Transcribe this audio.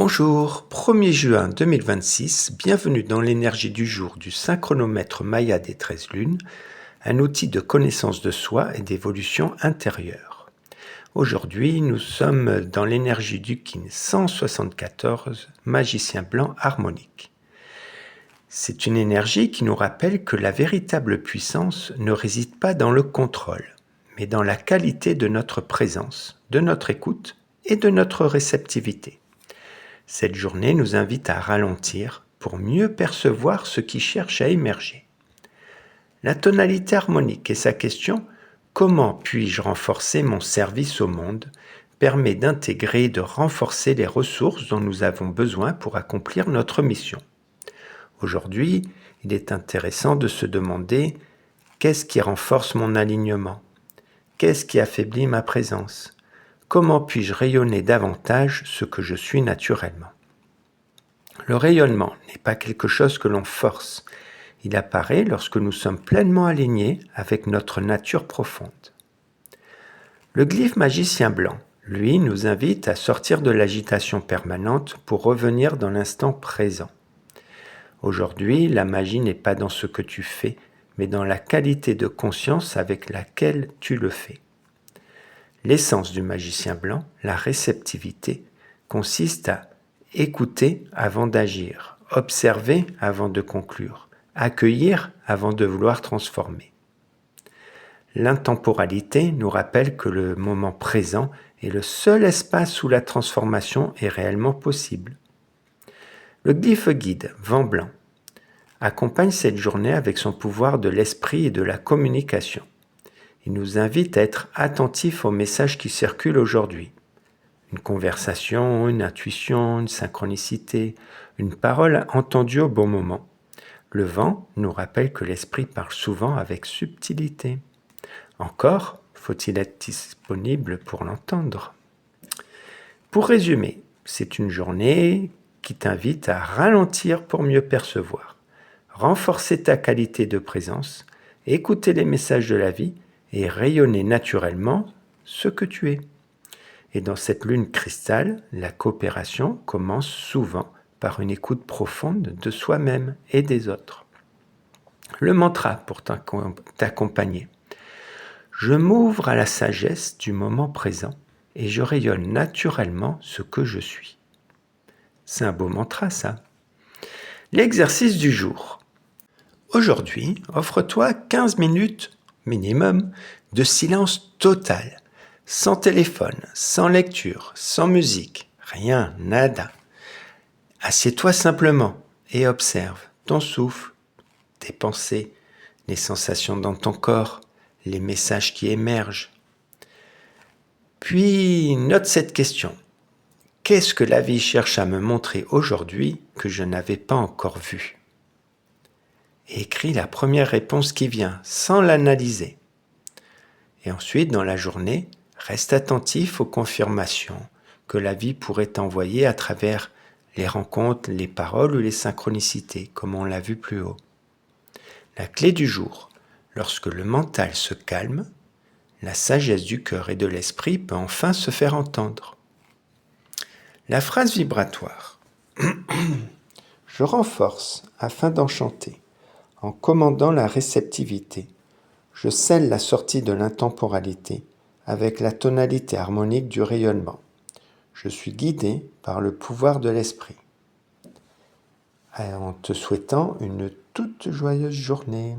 Bonjour, 1er juin 2026, bienvenue dans l'énergie du jour du synchronomètre Maya des 13 lunes, un outil de connaissance de soi et d'évolution intérieure. Aujourd'hui, nous sommes dans l'énergie du kin 174, magicien blanc harmonique. C'est une énergie qui nous rappelle que la véritable puissance ne réside pas dans le contrôle, mais dans la qualité de notre présence, de notre écoute et de notre réceptivité. Cette journée nous invite à ralentir pour mieux percevoir ce qui cherche à émerger. La tonalité harmonique et sa question « Comment puis-je renforcer mon service au monde ?» permet d'intégrer et de renforcer les ressources dont nous avons besoin pour accomplir notre mission. Aujourd'hui, il est intéressant de se demander « Qu'est-ce qui renforce mon alignement ? Qu'est-ce qui affaiblit ma présence ? Comment puis-je rayonner davantage ce que je suis naturellement ?» Le rayonnement n'est pas quelque chose que l'on force. Il apparaît lorsque nous sommes pleinement alignés avec notre nature profonde. Le glyphe magicien blanc, lui, nous invite à sortir de l'agitation permanente pour revenir dans l'instant présent. Aujourd'hui, la magie n'est pas dans ce que tu fais, mais dans la qualité de conscience avec laquelle tu le fais. L'essence du magicien blanc, la réceptivité, consiste à écouter avant d'agir, observer avant de conclure, accueillir avant de vouloir transformer. L'intemporalité nous rappelle que le moment présent est le seul espace où la transformation est réellement possible. Le glyphe guide, vent blanc, accompagne cette journée avec son pouvoir de l'esprit et de la communication. Il nous invite à être attentifs aux messages qui circulent aujourd'hui. Une conversation, une intuition, une synchronicité, une parole entendue au bon moment. Le vent nous rappelle que l'esprit parle souvent avec subtilité. Encore, faut-il être disponible pour l'entendre. Pour résumer, c'est une journée qui t'invite à ralentir pour mieux percevoir, renforcer ta qualité de présence, écouter les messages de la vie et rayonner naturellement ce que tu es. Et dans cette lune cristal, la coopération commence souvent par une écoute profonde de soi-même et des autres. Le mantra pour t'accompagner. Je m'ouvre à la sagesse du moment présent et je rayonne naturellement ce que je suis. C'est un beau mantra, ça. L'exercice du jour. Aujourd'hui, offre-toi 15 minutes minimum de silence total, sans téléphone, sans lecture, sans musique, rien, nada. Assieds-toi simplement et observe ton souffle, tes pensées, les sensations dans ton corps, les messages qui émergent. Puis note cette question. Qu'est-ce que la vie cherche à me montrer aujourd'hui que je n'avais pas encore vu ? Et écris la première réponse qui vient, sans l'analyser. Et ensuite, dans la journée, reste attentif aux confirmations que la vie pourrait t'envoyer à travers les rencontres, les paroles ou les synchronicités, comme on l'a vu plus haut. La clé du jour, lorsque le mental se calme, la sagesse du cœur et de l'esprit peut enfin se faire entendre. La phrase vibratoire. Je renforce afin d'enchanter, en commandant la réceptivité. Je scelle la sortie de l'intemporalité avec la tonalité harmonique du rayonnement. Je suis guidé par le pouvoir de l'esprit. En te souhaitant une toute joyeuse journée.